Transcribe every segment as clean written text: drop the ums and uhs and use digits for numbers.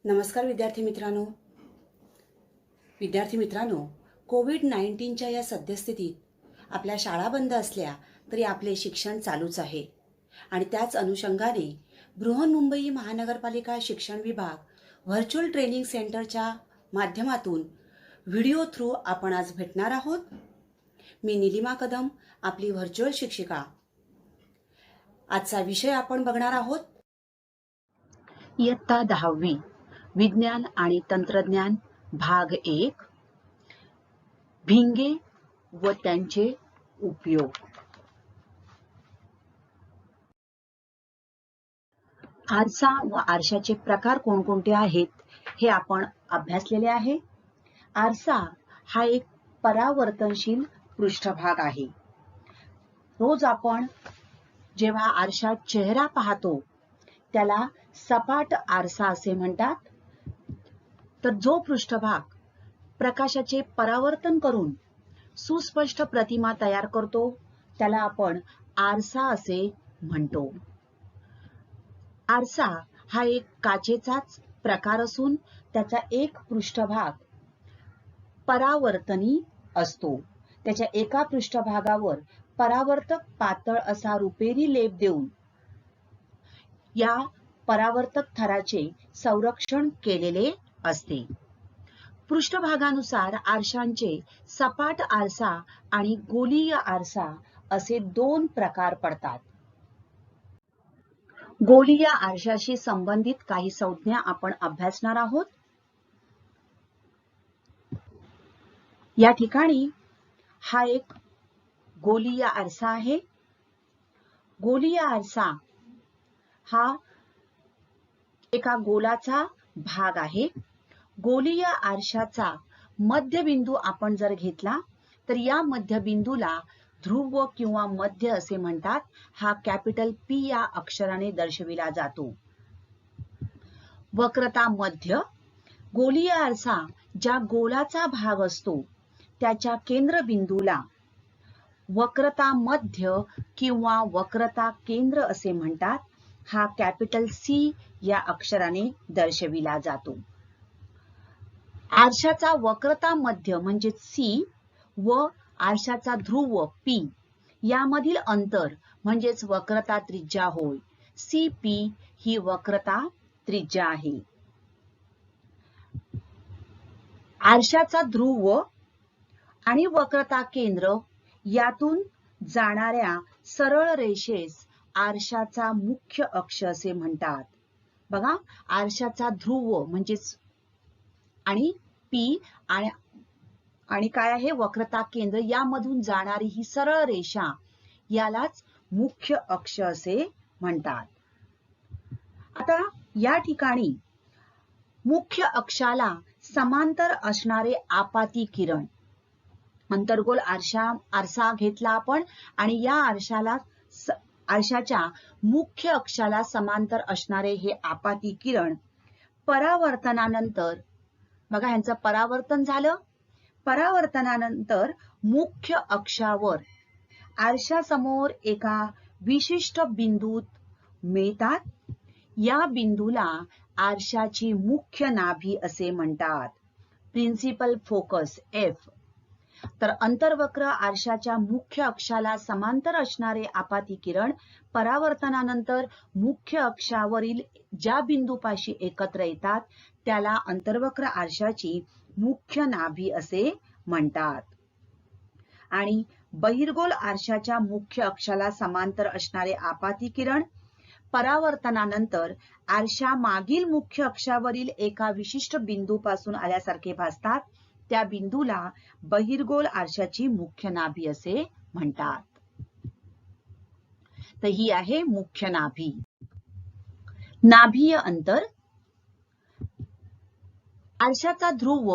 नमस्कार विद्यार्थी मित्रांनो, कोविड-19च्या या सद्यस्थितीत आपल्या शाळा बंद असल्या तरी आपले शिक्षण चालूच आहे आणि त्याच अनुषंगाने बृहन्मुंबई महानगरपालिका शिक्षण विभाग व्हर्च्युअल ट्रेनिंग सेंटरच्या माध्यमातून व्हिडिओ थ्रू आपण आज भेटणार आहोत। मी निलिमा कदम, आपली व्हर्च्युअल शिक्षिका। आजचा विषय आपण बघणार आहोत इयत्ता 10वी विज्ञान आणि तंत्रज्ञान भाग 1 भिंगे व त्यांचे उपयोग। आरसा व आरशाचे प्रकार कोणकोणते आहेत हे आपण अभ्यासलेले आहे। आरसा हा एक परावर्तनशील पृष्ठभाग आहे। रोज आपण जेव्हा आरशात चेहरा पाहतो त्याला सपाट आरसा असे म्हणतात। तर जो पृष्ठभाग प्रकाशाचे परावर्तन करून सुस्पष्ट प्रतिमा तयार करतो त्याला आपण आरसा असे म्हणतो। आरसा हा एक काचेचाच प्रकार असून त्याचा एक पृष्ठभाग परावर्तनी असतो। त्याच्या एका पृष्ठभागावर परावर्तक पातळ असा रुपेरी लेप देऊन या परावर्तक थराचे संरक्षण केलेले असते। पृष्ठभागानुसार आरशांचे सपाट आरसा आणि गोलीय आरसा असे दोन प्रकार पडतात। गोलीय आरशाशी संबंधित काही संज्ञा आपण अभ्यासणार आहोत। या ठिकाणी हा एक गोलीय आरसा आहे। गोलीय आरसा हा एका गोलाचा भाग आहे। गोलीय आरशाचा मध्यबिंदू आपण जर घेतला तर या मध्यबिंदूला ध्रुव किंवा मध्य असे म्हणतात। हा कॅपिटल P या अक्षराने दर्शविला जातो। वक्रता मध्य गोलीय आरसा ज्या गोलाचा भाग असतो त्याच्या केंद्रबिंदूला वक्रता मध्य किंवा वक्रता केंद्र असे म्हणतात। हा कॅपिटल C या अक्षराने दर्शविला जातो। आरशाचा वक्रता मध्य म्हणजे C व आरशाचा ध्रुव P यामधील अंतर म्हणजेच वक्रता त्रिज्या होय। CP ही वक्रता त्रिज्या आहे। आरशाचा ध्रुव आणि वक्रता केंद्र यातून जाणाऱ्या सरळ रेषेस आरशाचा मुख्य अक्ष असे म्हणतात। बघा, आरशाचा ध्रुव म्हणजेच आणि P आणि काय आहे वक्रता केंद्र यामधून जाणारी ही सरळ रेषा यालाच मुख्य अक्ष असे म्हणतात। आता या ठिकाणी मुख्य अक्षाला समांतर असणारे आपाती किरण अंतर्गोल आरसा घेतला आपण आणि या आरशाच्या मुख्य अक्षाला समांतर असणारे हे आपाती किरण परावर्तनानंतर बघा ह्यांचं परावर्तन झालं। परावर्तनानंतर मुख्य अक्षावर आरशासमोर एका विशिष्ट बिंदूत मिळतात। या बिंदूला आरशाची मुख्य नाभी असे म्हणतात, प्रिन्सिपल फोकस F। तर अंतर्वक्र आरशाच्या मुख्य अक्षाला समांतर असणारे आपाती किरण परावर्तनानंतर मुख्य अक्षावरील ज्या बिंदूपाशी एकत्र येतात त्याला अंतर्वक्र आरशाची मुख्य नाभी असे म्हणतात। आणि बहिर्गोल आरशाच्या मुख्य अक्षाला समांतर असणारे आपाती किरण परावर्तनानंतर आरशा मागील मुख्य अक्षावरील एका विशिष्ट बिंदूपासून आल्यासारखे भासतात। त्या बिंदूला बहिर्गोल आरशाची मुख्य नाभी असे म्हणतात। तर ही आहे मुख्य नाभी। नाभीय अंतर आरशाचा ध्रुव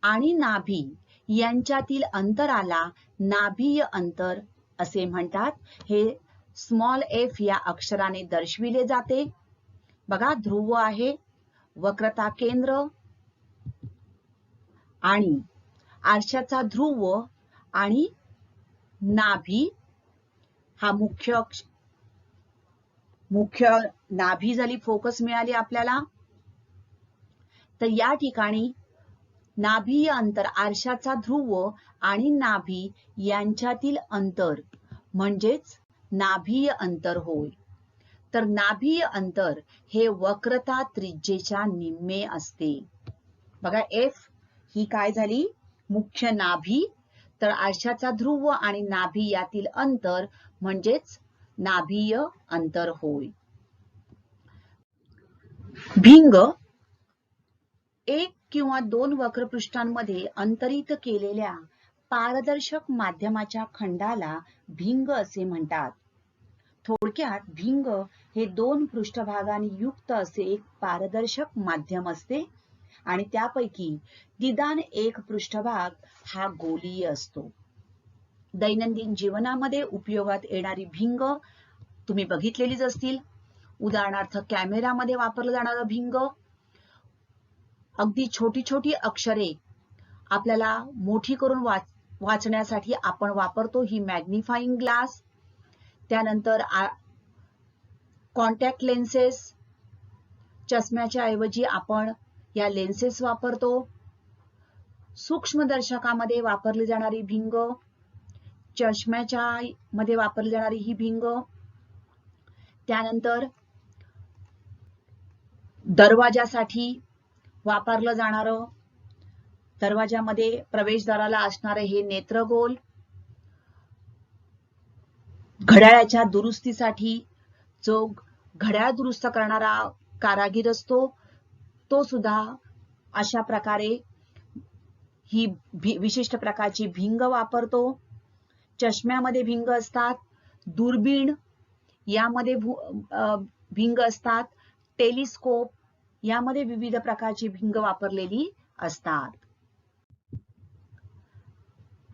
आणि नाभी यांच्यातील अंतराला नाभीय अंतर असे म्हणतात। हे स्मॉल f या अक्षराने दर्शविले जाते। बघा, ध्रुव आहे, वक्रता केंद्र आणि आरशाचा ध्रुव आणि नाभी हा मुख्य नाभी झाली, फोकस मिळाली आपल्याला। तर या ठिकाणी नाभीय अंतर, आरशाचा ध्रुव आणि नाभी यांच्यातील अंतर म्हणजेच नाभीय अंतर होय. तर नाभीय अंतर हे वक्रता त्रिज्येच्या निम्मे असते. बघा एफ ही काय झाली, मुख्य नाभी, तर आरशाचा ध्रुव आणि नाभी यातील अंतर म्हणजेच नाभीय अंतर होय. भिंग एक किंवा दोन वक्रपृष्ठांमध्ये अंतरित केलेल्या पारदर्शक माध्यमाच्या खंडाला भिंग असे म्हणतात. थोडक्यात भिंग हे दोन पृष्ठभागांनी युक्त असे एक पारदर्शक माध्यम असते आणि त्यापैकी निदान एक पृष्ठभाग हा गोलीय असतो. दैनंदिन जीवनामध्ये उपयोगात येणारी भिंग तुम्ही बघितलेलीच असतील. उदाहरणार्थ कॅमेरामध्ये वापरलं जाणारं भिंग, अगदी छोटी छोटी अक्षरे आपल्याला मोठी करून वाचण्यासाठी आपण वापरतो ही मॅग्निफाइंग ग्लास. त्यानंतर कॉन्टॅक्ट लेन्सेस, चष्म्याच्या ऐवजी आपण या लेन्सेस वापरतो. सूक्ष्मदर्शकामध्ये वापरली जाणारी भिंग, चष्म्याच्या मध्ये वापरली जाणारी ही भिंग. त्यानंतर दरवाजासाठी वापरलं जाणारं, दरवाजामध्ये प्रवेशद्वाराला असणारे हे नेत्रगोल. घड्याळाच्या दुरुस्तीसाठी जो घड्याळ दुरुस्त करणारा कारागीर असतो तो सुद्धा अशा प्रकारे ही विशिष्ट प्रकारची भिंग वापरतो. चष्म्यामध्ये भिंग असतात, दुर्बीण यामध्ये भिंग असतात, टेलिस्कोप यामध्ये विविध प्रकारची भिंग वापरलेली असतात.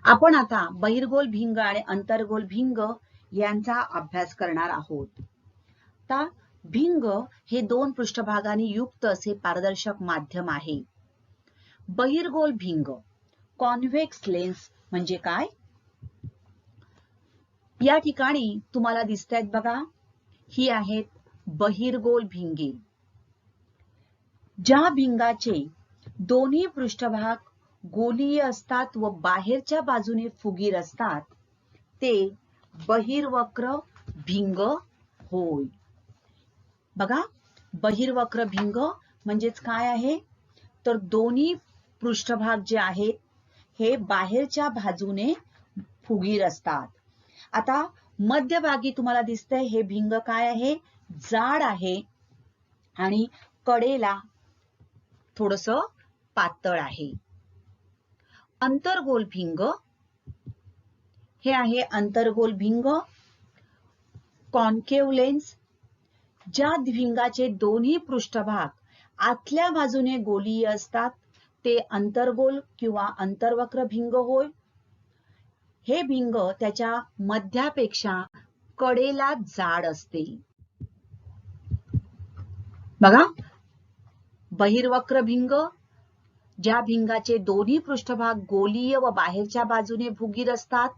आपण आता बहिर्गोल भिंग आणि अंतर्गोल भिंग यांचा अभ्यास करणार आहोत. आता भिंग हे दोन पृष्ठभागांनी युक्त असे पारदर्शक माध्यम आहे. बहिर्गोल भिंग, कॉन्व्हेक्स लेन्स म्हणजे काय? या ठिकाणी तुम्हाला दिसतायत बघा, ही आहेत बहिर्गोल भिंगे. ज्या भिंगाचे दोन्ही पृष्ठभाग गोलीय असतात व बाहेरच्या बाजूने फुगीर असतात ते बहिर्वक्र भिंग होय. बघा, बहिर्वक्र भिंग म्हणजेच काय आहे, तर दोन्ही पृष्ठभाग जे आहेत हे बाहेरच्या बाजूने फुगीर असतात. आता मध्यभागी तुम्हाला दिसतंय हे भिंग काय आहे, जाड आहे आणि कडेला थोडस पातळ आहे. अंतर्गोल भिंग हे आहे अंतर्गोल भिंग, कॉन्केव्ह लेन्स. ज्या भिंगाचे दोन्ही पृष्ठभाग आतल्या बाजूने गोलीय असतात ते अंतर्गोल किंवा अंतर्वक्र भिंग होय. हे भिंग त्याच्या मध्यापेक्षा कडेला जाड असते. बघा, बहिर्वक्र भिंग, ज्या भिंगाचे दोन्ही पृष्ठभाग गोलीय व बाहेरच्या बाजूने फुगीर असतात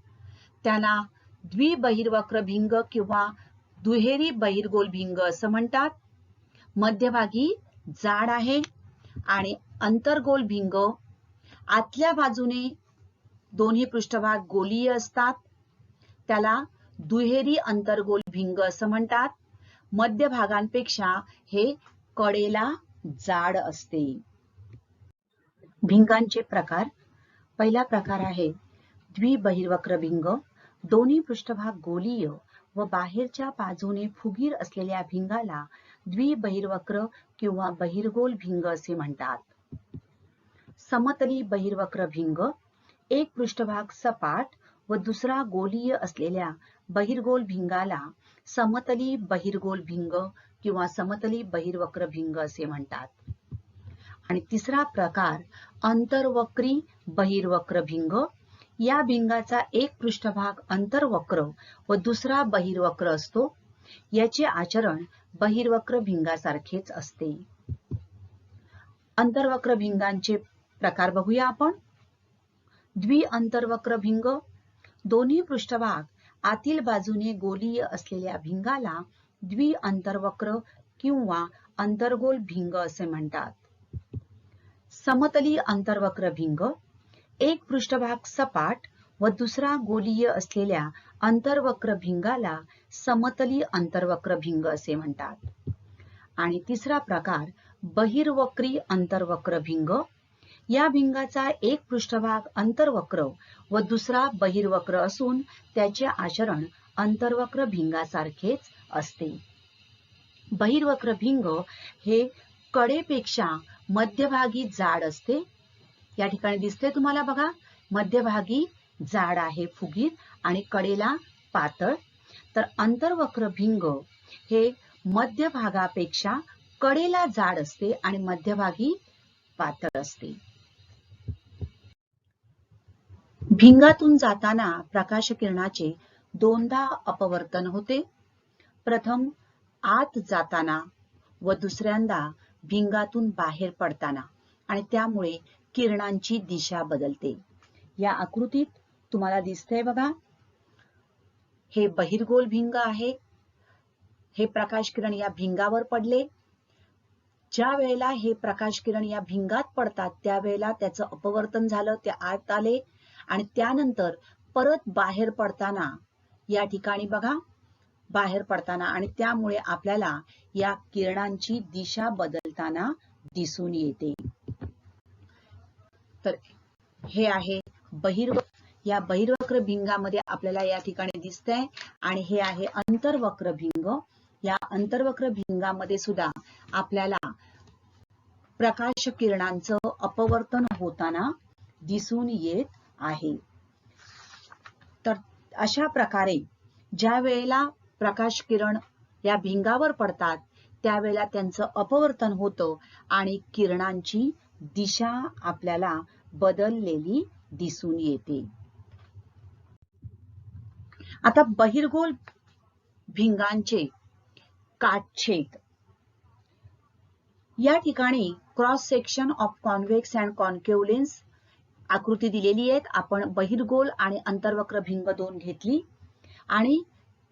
त्याला द्विबहिर्वक्र भिंग किंवा दुहेरी बहिर्गोल भिंग असं म्हणतात. मध्यभागी जाड आहे. आणि अंतर्गोल भिंग, आतल्या बाजूने दोन्ही पृष्ठभाग गोलीय असतात त्याला दुहेरी अंतर्गोल भिंग असं म्हणतात. मध्यभागांपेक्षा हे कडेला जाड असते. भिंगांचे प्रकार. पहिला प्रकार आहे द्विबहिर्वक्र भिंग. दोन्ही पृष्ठभाग गोलीय व बाहेरच्या बाजूने फुगीर असलेल्या भिंगाला द्विबहिर्वक्र किंवा बहिर्गोल भिंग असे म्हणतात. समतली बहिर्वक्र भिंग, एक पृष्ठभाग सपाट व दुसरा गोलीय असलेल्या बहिर्गोल भिंगाला समतली बहिर्गोल भिंग किंवा समतली बहिर्वक्र भिंग असे म्हणतात. आणि तिसरा प्रकार अंतर्वक्री बहिर्वक्र भिंग. या भिंगाचा एक पृष्ठभाग अंतर्वक्र व दुसरा बहिर्वक्र असतो. याचे आचरण बहिर्वक्र भिंगासारखेच असते. अंतर्वक्र भिंगांचे प्रकार बघूया आपण. द्विअंतर्वक्र भिंग, दोन्ही पृष्ठभाग आतील बाजूने गोलीय असलेल्या भिंगाला द्विअंतर्वक्र किंवा अंतर्गोल भिंग असे म्हणतात. समतली अंतर्वक्र भिंग, एक पृष्ठभाग सपाट व दुसरा गोलीय असलेल्या अंतर्वक्र भिंगाला समतली अंतर्वक्र भिंग असे म्हणतात. आणि तिसरा प्रकार बहिर्वक्री अंतर्वक्र भिंग. या भिंगाचा एक पृष्ठभाग अंतर्वक्र व दुसरा बहिर्वक्र असून त्याचे आचरण अंतर्वक्र भिंगासारखेच असते. बहिर्वक्र भिंग हे कडेपेक्षा मध्यभागी जाड असते. या ठिकाणी दिसते तुम्हाला बघा, मध्यभागी जाड आहे फुगीर आणि कडेला पातळ. तर अंतर्वक्र भिंग हे मध्यभागापेक्षा कडेला जाड असते आणि मध्यभागी पातळ असते. भिंगातून जाताना प्रकाश किरणाचे दोनदा अपवर्तन होते. प्रथम आत जाताना व दुसऱ्यांदा भिंगातून बाहेर पडताना, आणि त्यामुळे किरणांची दिशा बदलते. या आकृतीत तुम्हाला दिसतंय बघा, हे बहिर्गोल भिंग आहे. हे प्रकाश किरण या भिंगावर पडले. ज्या वेळेला हे प्रकाश किरण या भिंगात पडतात त्यावेळेला त्याचं अपवर्तन झालं, ते आत आले आणि त्यानंतर परत बाहेर पडताना या ठिकाणी बघा, बाहेर पडताना, आणि त्यामुळे आपल्याला या किरणांची दिशा बदलताना दिसून येते. तर हे आहे या बहिर्वक्र भिंगामध्ये आपल्याला या ठिकाणी दिसतंय. आणि हे आहे अंतर्वक्र भिंग. या अंतर्वक्र भिंगामध्ये सुद्धा आपल्याला प्रकाश किरणांचं अपवर्तन होताना दिसून येत आहे. तर अशा प्रकारे ज्या वेळेला प्रकाश किरण या भिंगावर पडतात त्यावेळेला त्यांचं अपवर्तन होतं आणि किरणांची दिशा आपल्याला बदललेली दिसून येते. आता बहिर्गोल भिंगांचे काटछेद. या ठिकाणी cross section of convex and concave lens आकृती दिलेली आहे. आपण बहिर्गोल आणि अंतर्वक्र भिंग दोन घेतली आणि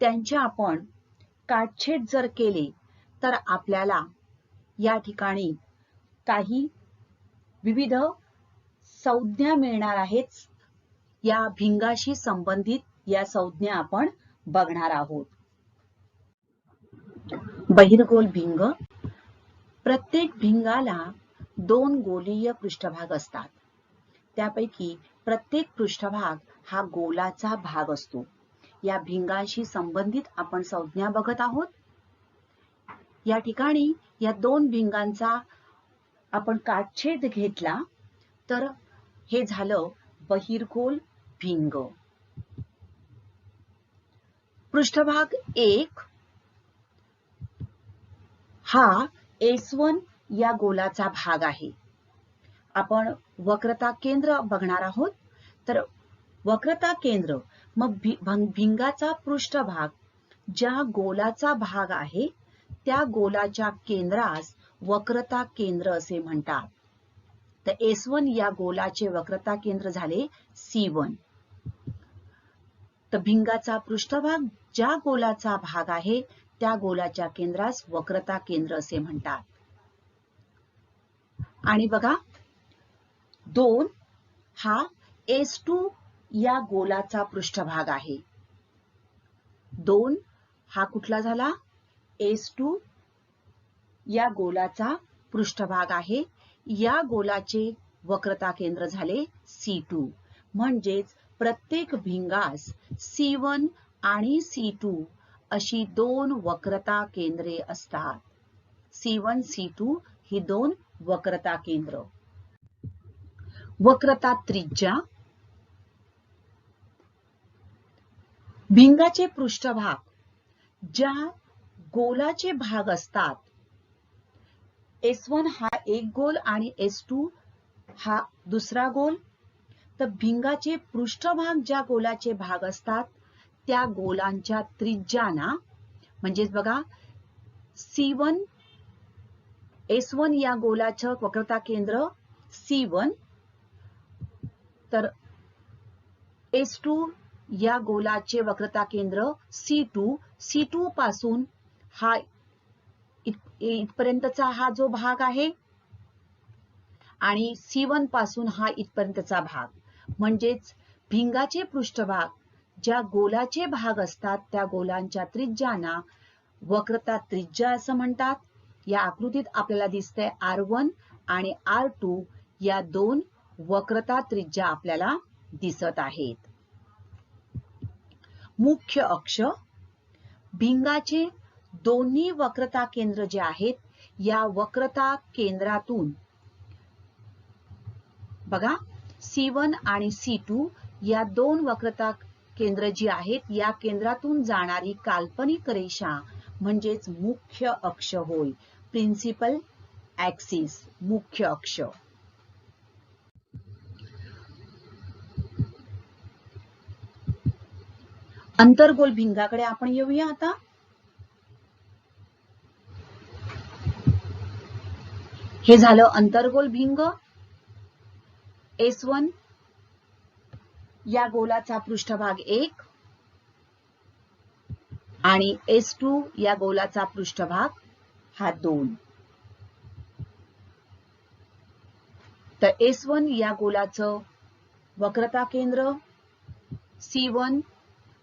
त्यांच्या आपण काटछेद जर केले तर आपल्याला या ठिकाणी काही विविध संज्ञा मिळणार आहेत. या भिंगाशी संबंधित या संज्ञा आपण बघणार आहोत. बहिर्गोल भिंग. प्रत्येक भिंगाला दोन गोलीय पृष्ठभाग असतात. त्यापैकी प्रत्येक पृष्ठभाग हा गोलाचा भाग असतो. या भिंगाशी संबंधित आपण संज्ञा बघत आहोत. या ठिकाणी या दोन भिंगांचा आपण काटछेद घेतला तर हे झालं बहिर्गोल भिंग. पृष्ठभाग 1 हा S1 या गोलाचा भाग आहे. आपण वक्रता केंद्र बघणार आहोत. तर वक्रता केंद्र मग भिंगाचा पृष्ठभाग ज्या गोलाचा भाग आहे त्या गोलाच्या केंद्रास वक्रता केंद्र असे म्हणतात. तर S1 या गोलाचे वक्रता केंद्र झाले C1. तर भिंगाचा पृष्ठभाग ज्या गोलाचा भाग आहे त्या गोलाच्या केंद्रास वक्रता केंद्र असे म्हणतात. आणि बघा 2 हा S2 या गोलाचा पृष्ठभाग आहे. 2 हा कुठला झाला? S2 या गोलाचा पृष्ठभाग आहे. या गोलाचे वक्रता केंद्र झाले C2. म्हणजेच प्रत्येक भिंगास C1 आणि C2 अशी दोन वक्रता केंद्रे असतात. C1 C2 ही दोन वक्रता केंद्र. वक्रता त्रिज्या. भिंगाचे पृष्ठभाग ज्या गोलाचे भाग असतात, S1 हा एक गोल आणि S2 हा दुसरा गोल. तर भिंगाचे पृष्ठभाग ज्या गोलाचे भाग असतात त्या गोलांच्या त्रिज्यांना म्हणजेच बघा C1 S1 या गोलाचं वक्रता केंद्र C1, तर S2 या गोलाचे वक्रता केंद्र C2. C2 पासून हा इथपर्यंतचा हा जो भाग आहे आणि C1 पासून हा इथपर्यंतचा भाग, म्हणजेच भिंगाचे पृष्ठभाग ज्या गोलाचे भाग असतात त्या गोलांच्या त्रिज्यांना वक्रता त्रिज्या असं म्हणतात. या आकृतीत आपल्याला दिसतंय R1 आणि R2 या दोन वक्रता त्रिज्या आपल्याला दिसत आहेत. मुख्य अक्ष, भिंगाचे दोन्ही वक्रता केंद्र जे आहेत या वक्रता केंद्रातून बघा C1 आणि C2 या दोन वक्रता केंद्र जी आहेत या केंद्रातून जाणारी काल्पनिक रेषा म्हणजेच मुख्य अक्ष होय. प्रिन्सिपल ऍक्सिस, मुख्य अक्ष. अंतर्गोल भिंगाकडे आपण येऊया आता. हे झालं अंतर्गोल भिंग. S1 या गोलाचा पृष्ठभाग 1 आणि S2 या गोलाचा पृष्ठभाग हा 2. तर S1 या गोलाचं वक्रता केंद्र C1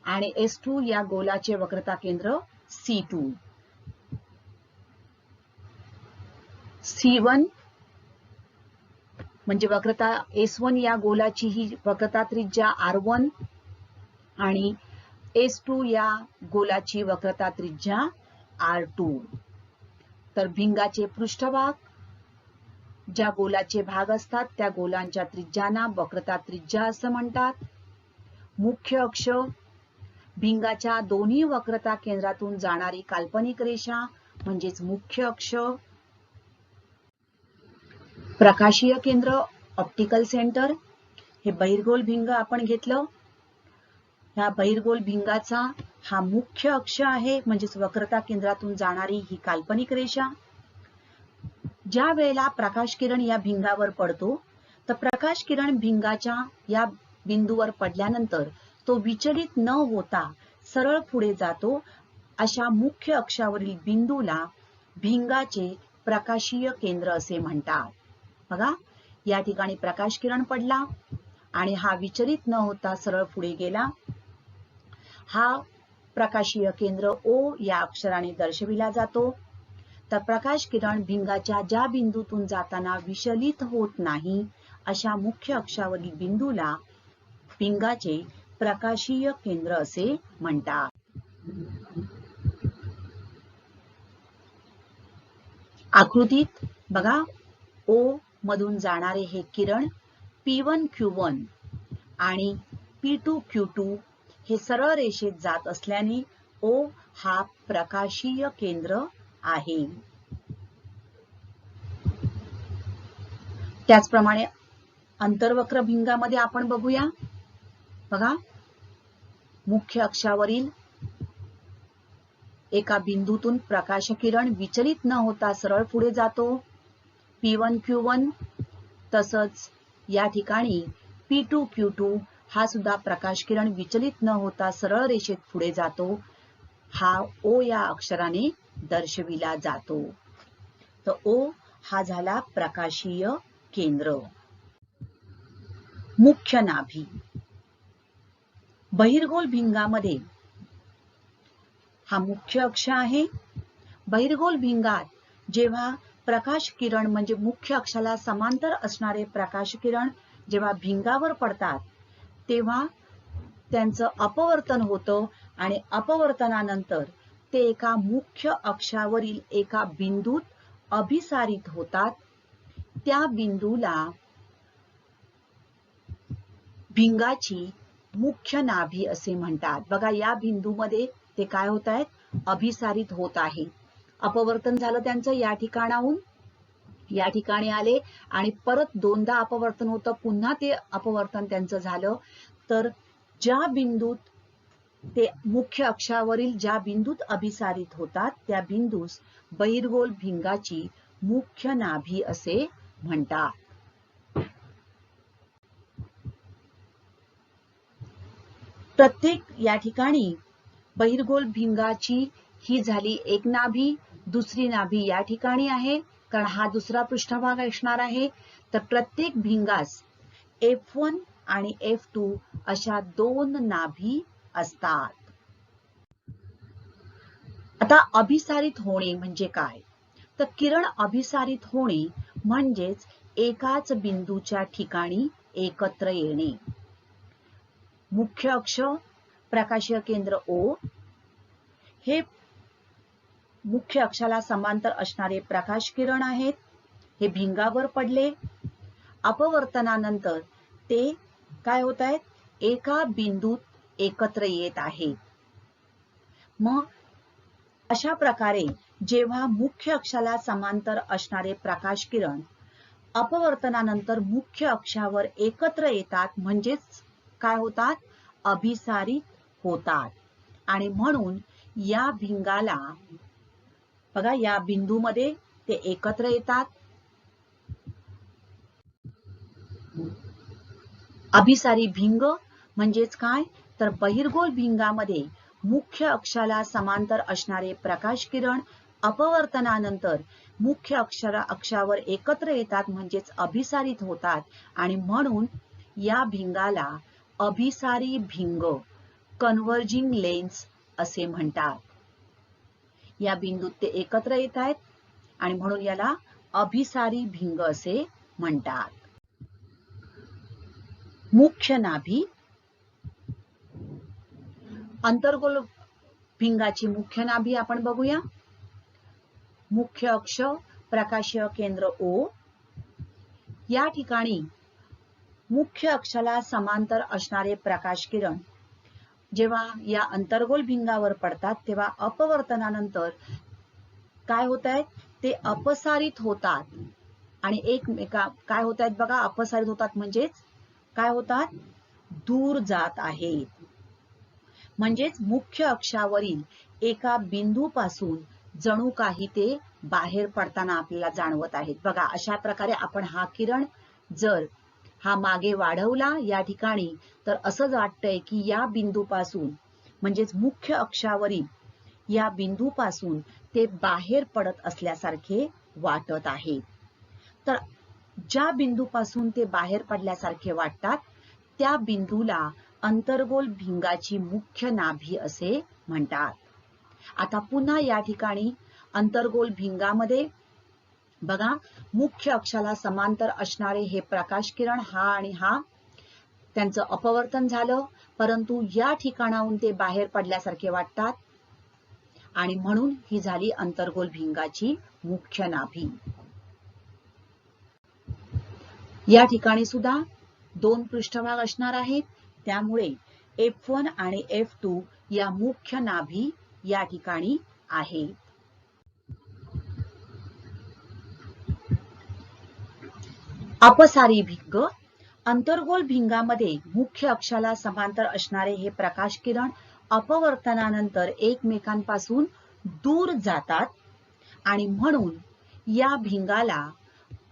आणि S2 या गोलाचे वक्रता केंद्र C2. C1 म्हणजे वक्रता S1 या गोलाची ही वक्रता त्रिज्या R1 आणि S2 या गोलाची वक्रता त्रिज्या R2. तर भिंगाचे पृष्ठभाग ज्या गोलाचे भाग असतात त्या गोलांच्या त्रिज्यांना वक्रता त्रिज्या असं म्हणतात. मुख्य अक्ष, भिंगाच्या दोन्ही वक्रता केंद्रातून जाणारी काल्पनिक रेषा म्हणजेच मुख्य अक्ष. प्रकाशीय केंद्र, ऑप्टिकल सेंटर, हे बहिर्गोल भिंग आपण घेतलं. ह्या बहिर्गोल भिंगाचा हा मुख्य अक्ष आहे म्हणजेच वक्रता केंद्रातून जाणारी ही काल्पनिक रेषा. ज्या वेळेला प्रकाश किरण या भिंगावर पडतो तर प्रकाश किरण भिंगाच्या या बिंदूवर पडल्यानंतर तो विचलित न होता सरळ पुढे जातो. अशा मुख्य अक्षावरील बिंदूला भिंगाचे प्रकाशीय केंद्र असे म्हणतात. बघा या ठिकाणी प्रकाश किरण पडला आणि हा विचलित न होता सरळ पुढे गेला. हा प्रकाशीय केंद्र O या अक्षराने दर्शविला जातो. तर प्रकाश किरण भिंगाच्या ज्या बिंदूतून जाताना विचलित होत नाही अशा मुख्य अक्षावरील बिंदूला भिंगाचे प्रकाशीय केंद्र असे म्हणतात. आकृतीत बघा O मधून जाणारे हे किरण P1 Q1 आणि P2 Q2 हे सरळ रेषेत जात असल्याने O हा प्रकाशीय केंद्र आहे. त्याचप्रमाणे अंतर्वक्र भिंगामध्ये आपण बघूया. बघा मुख्य अक्षावरील एका बिंदूतून प्रकाश किरण विचलित न होता सरळ पुढे जातो P1 Q1. तसंच या ठिकाणी P2 Q2 हा सुद्धा प्रकाश किरण विचलित न होता सरळ रेषेत पुढे जातो. हा O या अक्षराने दर्शविला जातो. तर O हा झाला प्रकाशीय केंद्र. मुख्य नाभी, बहिर्गोल भिंगामध्ये हा मुख्य अक्ष आहे. बहिर्गोल भिंगात जेव्हा प्रकाश किरण म्हणजे मुख्य अक्षाला समांतर असणारे प्रकाश किरण जेव्हा भिंगावर पडतात तेव्हा त्यांचं अपवर्तन होतं आणि अपवर्तनानंतर ते एका मुख्य अक्षावरील एका बिंदूत अभिसारित होतात. त्या बिंदूला भिंगाची मुख्य नाभी असे म्हणतात. बघा या बिंदूमध्ये ते काय होत आहेत, अभिसारित होत आहे. अपवर्तन झालं त्यांचं या ठिकाणाहून या ठिकाणी आले आणि परत दोनदा अपवर्तन होतं, पुन्हा ते अपवर्तन त्यांचं झालं. तर ज्या बिंदूत ते मुख्य अक्षावरील ज्या बिंदूत अभिसारित होतात त्या बिंदूस बहिर्गोल भिंगाची मुख्य नाभी असे म्हणतात. प्रत्येक या ठिकाणी बहिर्गोल भिंगाची ही झाली एक नाभी. दुसरी नाभी या ठिकाणी आहे कारण हा दुसरा पृष्ठभाग असणार आहे. तर प्रत्येक भिंगास F1 आणि F2 अशा 2 नाभी असतात. आता अभिसारित होणे म्हणजे काय? तर किरण अभिसारित होणे म्हणजेच एकाच बिंदूच्या ठिकाणी एकत्र येणे. मुख्य अक्ष, प्रकाशीय केंद्र O, हे मुख्य अक्षाला समांतर असणारे प्रकाश किरण आहेत. हे भिंगावर पडले, अपवर्तनानंतर ते काय होत आहेत? एका बिंदूत एकत्र येत आहेत. मग अशा प्रकारे जेव्हा मुख्य अक्षाला समांतर असणारे प्रकाश किरण अपवर्तनानंतर मुख्य अक्षावर एकत्र येतात म्हणजेच काय होतात? अभिसारित होतात. आणि म्हणून या भिंगाला बघा, या बिंदूमध्ये ते एकत्र येतात. अभिसारी भिंग म्हणजेच काय? तर बहिर्गोल भिंगामध्ये मुख्य अक्षाला समांतर असणारे प्रकाश किरण अपवर्तनानंतर मुख्य अक्षावर एकत्र येतात म्हणजेच अभिसारित होतात. आणि म्हणून या भिंगाला अभिसारी भिंग, कन्व्हर्जिंग लेन्स असे म्हणतात. या बिंदूत ते एकत्र येत आहेत आणि म्हणून याला अभिसारी भिंग असे म्हणतात. मुख्य नाभी, अंतर्गोल भिंगाची मुख्य नाभी आपण बघूया. मुख्य अक्ष, प्रकाशीय केंद्र O. या ठिकाणी मुख्य अक्षाला समांतर असणारे प्रकाश किरण जेव्हा या अंतर्गोल भिंगावर पडतात तेव्हा अपवर्तनानंतर काय होत आहेत? ते अपसारित होतात आणि काय होत आहेत बघा? अपसारित होतात म्हणजेच काय होतात? दूर जात आहेत. म्हणजेच मुख्य अक्षावरील एका बिंदूपासून जणू काही ते बाहेर पडताना आपल्याला जाणवत आहेत. बघा, अशा प्रकारे आपण हा किरण जर हा मागे वाढवला या ठिकाणी तर असं वाटतंय की या बिंदूपासून म्हणजेच मुख्य अक्षावरील या बिंदूपासून ते बाहेर पडत असल्यासारखे वाटत आहे. तर ज्या बिंदूपासून ते बाहेर पडल्यासारखे वाटतात त्या बिंदूला अंतर्गोल भिंगाची मुख्य नाभी असे म्हणतात. आता पुन्हा या ठिकाणी अंतर्गोल भिंगामध्ये बघा, मुख्य अक्षाला समांतर असणारे हे प्रकाश किरण हा आणि हा त्यांचं अपवर्तन झालं, परंतु या ठिकाणाहून ते बाहेर पडल्यासारखे वाटतात आणि म्हणून ही झाली अंतर्गोल भिंगाची मुख्य नाभी. या ठिकाणी सुद्धा 2 पृष्ठभाग असणार आहेत, त्यामुळे F1 आणि F2 या मुख्य नाभी या ठिकाणी आहेत. अपसारी भिंग, अंतर्गोल भिंगामध्ये मुख्य अक्षाला समांतर असणारे हे प्रकाश किरण अपवर्तनानंतर एकमेकांपासून दूर जातात आणि म्हणून या भिंगाला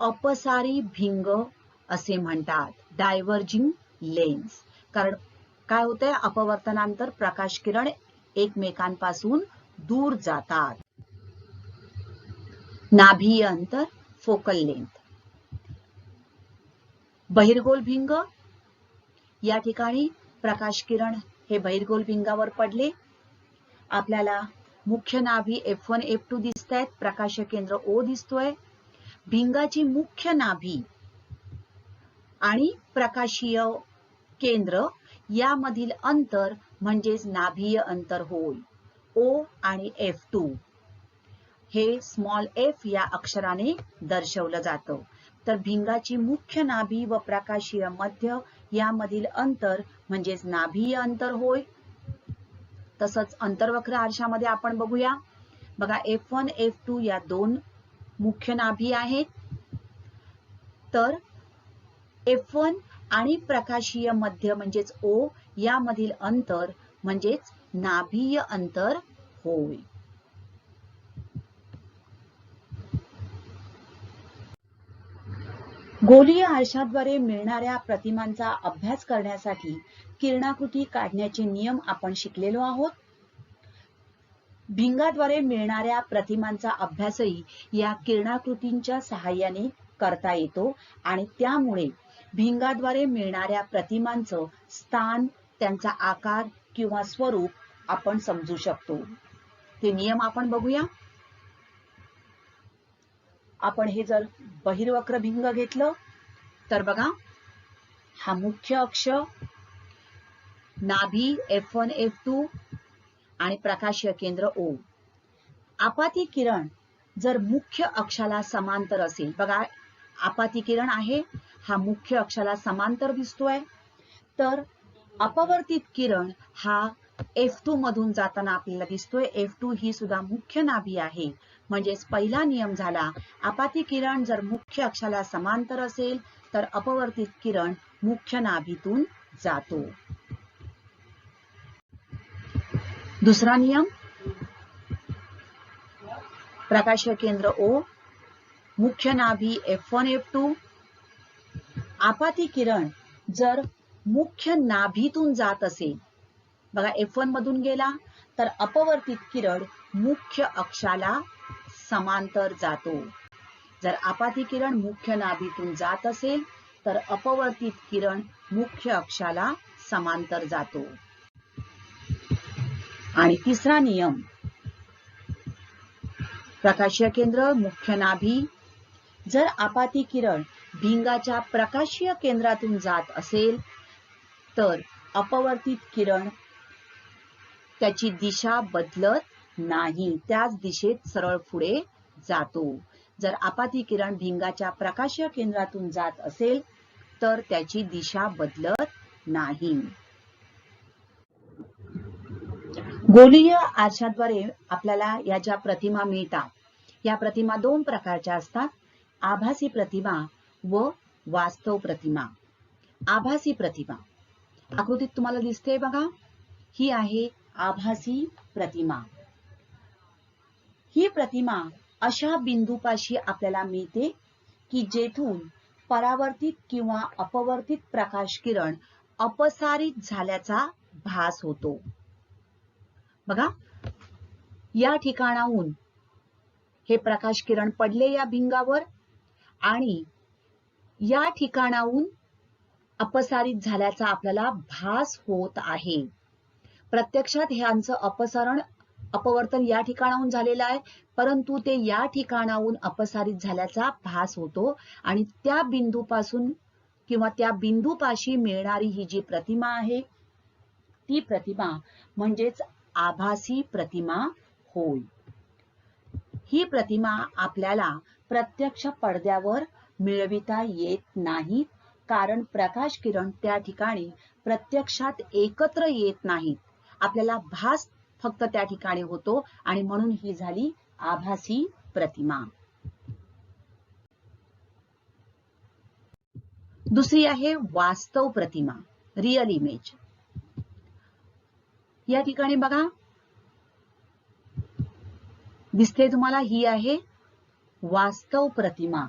अपसारी भिंग असे म्हणतात. Diverging lens. कारण काय होतंय? अपवर्तनानंतर प्रकाश किरण एकमेकांपासून दूर जातात. नाभीय अंतर, फोकल लेंथ. बहिर्गोल भिंग, या ठिकाणी प्रकाश किरण हे बहिर्गोल भिंगावर पडले, आपल्याला मुख्य नाभी F1 F2 दिसत आहेत, प्रकाश केंद्र O दिसतोय. भिंगाची मुख्य नाभी आणि प्रकाशीय केंद्र यामधील अंतर म्हणजेच नाभीय अंतर होय. O आणि F2 हे स्मॉल f या अक्षराने दर्शवलं जातं. तर भिंगाची मुख्य नाभी व प्रकाशीय मध्य यामधील अंतर म्हणजेच नाभीय अंतर होय. तसंच अंतर्वक्र आरशामध्ये आपण बघूया. बघा, F1 F2 या 2 मुख्य नाभी आहेत. तर F1 आणि प्रकाशीय मध्य म्हणजेच O यामधील अंतर म्हणजेच नाभीय अंतर होय. गोलीय आरशाद्वारे मिळणाऱ्या प्रतिमांचा अभ्यास करण्यासाठी किरणाकृती काढण्याचे नियम आपण शिकलेलो आहोत. भिंगाद्वारे मिळणाऱ्या प्रतिमांचा अभ्यासही या किरणाकृतींच्या सहाय्याने करता येतो आणि त्यामुळे भिंगाद्वारे मिळणाऱ्या प्रतिमांचं स्थान, त्यांचा आकार किंवा स्वरूप आपण समजू शकतो. ते नियम आपण बघूया. आपण हे जर बहिर्वक्र भिंग घेतलं तर बघा, हा मुख्य अक्ष, नाभी F1 F2 आणि प्रकाशीय केंद्र O. आपाती किरण जर मुख्य अक्षाला समांतर असेल, बघा आपाती किरण आहे, हा मुख्य अक्षाला समांतर दिसतोय, तर अपवर्तित किरण हा F2 मधून जाताना आपल्याला दिसतोय. F2 ही सुद्धा मुख्य नाभी आहे. म्हणजेच पहिला नियम झाला, आपाती किरण जर मुख्य अक्षाला समांतर असेल तर अपवर्तित किरण मुख्य नाभीतून जातो. दुसरा नियम, प्रकाशीय केंद्र O, मुख्य नाभी F1 F2. आपाती किरण जर मुख्य नाभीतून जात असेल, बघा F1 मधून गेला तर अपवर्तित किरण मुख्य अक्षाला समांतर जातो. जर आपाती किरण मुख्य नाभीतून जात असेल तर अपवर्तित किरण मुख्य अक्षाला समांतर जातो. आणि तिसरा नियम, प्रकाशीय केंद्र मुख्य नाभी, जर आपाती किरण भिंगाच्या प्रकाशीय केंद्रातून जात असेल तर अपवर्तित किरण त्याची दिशा बदलत नाही, त्याच दिशेत सरळ पुढे जातो. जर आपाती किरण भिंगाच्या प्रकाशीय केंद्रातून जात असेल तर त्याची दिशा बदलत नाही. गोलीय आरशाद्वारे आपल्याला या ज्या प्रतिमा मिळतात, या प्रतिमा दोन प्रकारच्या असतात, आभासी प्रतिमा व वास्तव प्रतिमा. आभासी प्रतिमा आकृतीत तुम्हाला दिसते बघा, ही आहे आभासी प्रतिमा. ही प्रतिमा अशा बिंदूपाशी आपल्याला मिळते की जेथून परावर्तित किंवा अपवर्तित प्रकाश किरण अपसारित झाल्याचा भास होतो. बघा, या ठिकाणाहून हे प्रकाश किरण पडले या भिंगावर आणि या ठिकाणाहून अपसारित झाल्याचा आपल्याला भास होत आहे. प्रत्यक्षात ह्यांचं अपवर्तन या ठिकाणाहून झालेलं आहे, परंतु ते या ठिकाणाहून अपसारित झाल्याचा भास होतो आणि त्या बिंदूपासून किंवा त्या बिंदूपाशी मिळणारी ही जी प्रतिमा आहे ती प्रतिमा म्हणजेच आभासी प्रतिमा होय. ही प्रतिमा आपल्याला प्रत्यक्ष पडद्यावर मिळविता येत नाही, कारण प्रकाश किरण त्या ठिकाणी प्रत्यक्षात एकत्र येत नाहीत. आपल्याला भास फक्त त्या ठिकाणी होतो आणि म्हणून ही झाली आभासी प्रतिमा. दुसरी आहे वास्तव प्रतिमा, रिअल इमेज. या ठिकाणी बघा दिसते तुम्हाला, ही आहे वास्तव प्रतिमा.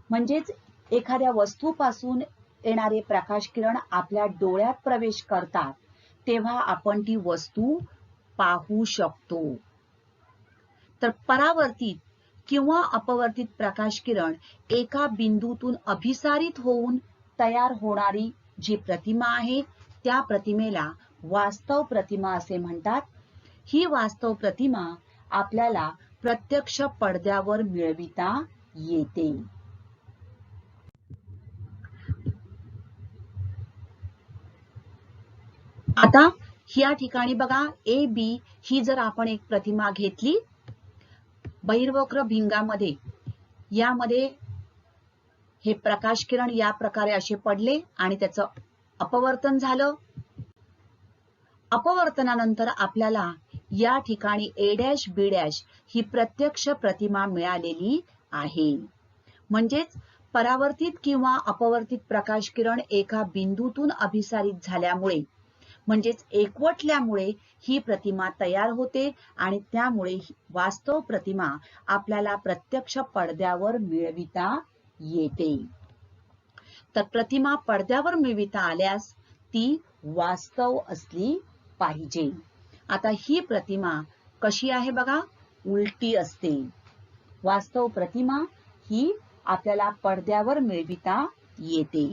म्हणजेच एखाद्या वस्तूपासून येणारे प्रकाश किरण आपल्या डोळ्यात प्रवेश करतात तेव्हा आपण ती वस्तू पाहू शकतो. तर परावर्तित किंवा अपवर्तित प्रकाश किरण एका बिंदूतून अभिसारित होऊन तयार होणारी जी प्रतिमा आहे त्या प्रतिमेला वास्तव प्रतिमा असे म्हणतात. ही वास्तव प्रतिमा आपल्याला प्रत्यक्ष पडद्यावर मिळविता येते. आता या ठिकाणी बघा, ए बी ही जर आपण एक प्रतिमा घेतली बहिर्वक्र भिंगामध्ये, यामध्ये हे प्रकाश किरण या प्रकारे असे पडले आणि त्याचं अपवर्तन झालं. अपवर्तनानंतर आपल्याला या ठिकाणी A' B' ही प्रत्यक्ष प्रतिमा मिळालेली आहे. म्हणजेच परावर्तित किंवा अपवर्तित प्रकाश किरण एका बिंदूतून अभिसारित झाल्यामुळे म्हणजेच एकवटल्यामुळे ही प्रतिमा तयार होते आणि त्यामुळे वास्तव प्रतिमा आपल्याला प्रत्यक्ष पडद्यावर मिळविता येते. तर प्रतिमा पडद्यावर मिळविता आल्यास ती वास्तव असली पाहिजे. आता ही प्रतिमा कशी आहे बघा, उलटी असते. वास्तव प्रतिमा ही आपल्याला पडद्यावर मिळविता येते.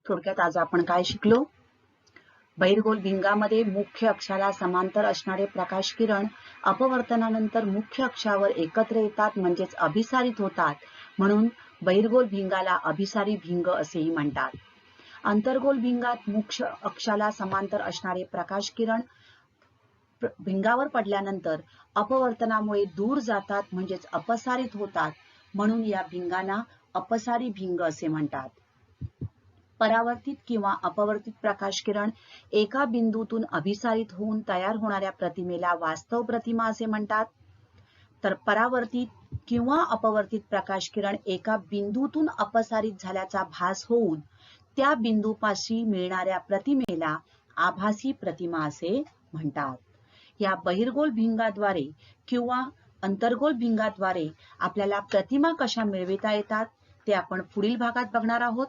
थोडक्यात आज आपण काय शिकलो? बहिर्गोल भिंगामध्ये मुख्य अक्षाला समांतर असणारे प्रकाश किरण अपवर्तनानंतर मुख्य अक्षावर एकत्र येतात, म्हणजेच अभिसारित होतात, म्हणून बहिर्गोल भिंगाला अभिसारी भिंग असेही म्हणतात. अंतर्गोल भिंगात मुख्य अक्षाला समांतर असणारे प्रकाश किरण भिंगावर पडल्यानंतर अपवर्तनामुळे दूर जातात, म्हणजेच अपसारित होतात, म्हणून या भिंगांना अपसारी भिंग असे म्हणतात. परावर्तित किंवा अपवर्तित प्रकाश किरण एका बिंदूतून अभिसारित होऊन तयार होणाऱ्या प्रतिमेला वास्तव प्रतिमा असे म्हणतात. तर परावर्तित किंवा अपवर्तित प्रकाश किरण एका बिंदूतून अपसारित झाल्याचा भास होऊन त्या बिंदूपाशी मिळणाऱ्या प्रतिमेला आभासी प्रतिमा असे म्हणतात. या बहिर्गोल भिंगाद्वारे किंवा अंतर्गोल भिंगाद्वारे आपल्याला प्रतिमा कशा मिळविता येतात ते आपण पुढील भागात बघणार आहोत.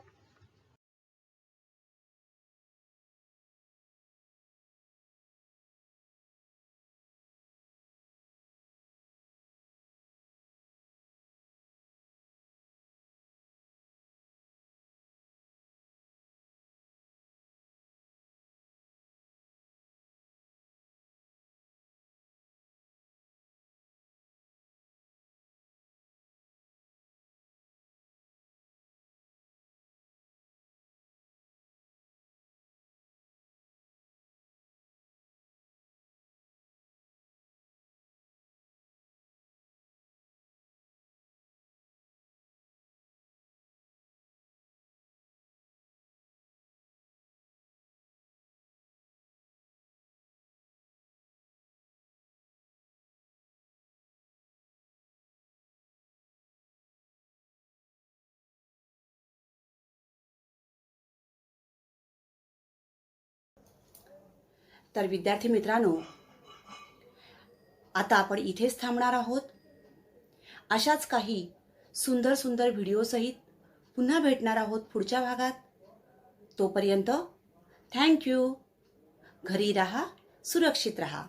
तर विद्यार्थी मित्रांनो, आता आपण इथेच थांबणार आहोत. अशाच काही सुंदर सुंदर व्हिडिओ सहित पुन्हा भेटणार आहोत पुढच्या भागात. तोपर्यंत थँक्यू. घरी राहा, सुरक्षित राहा.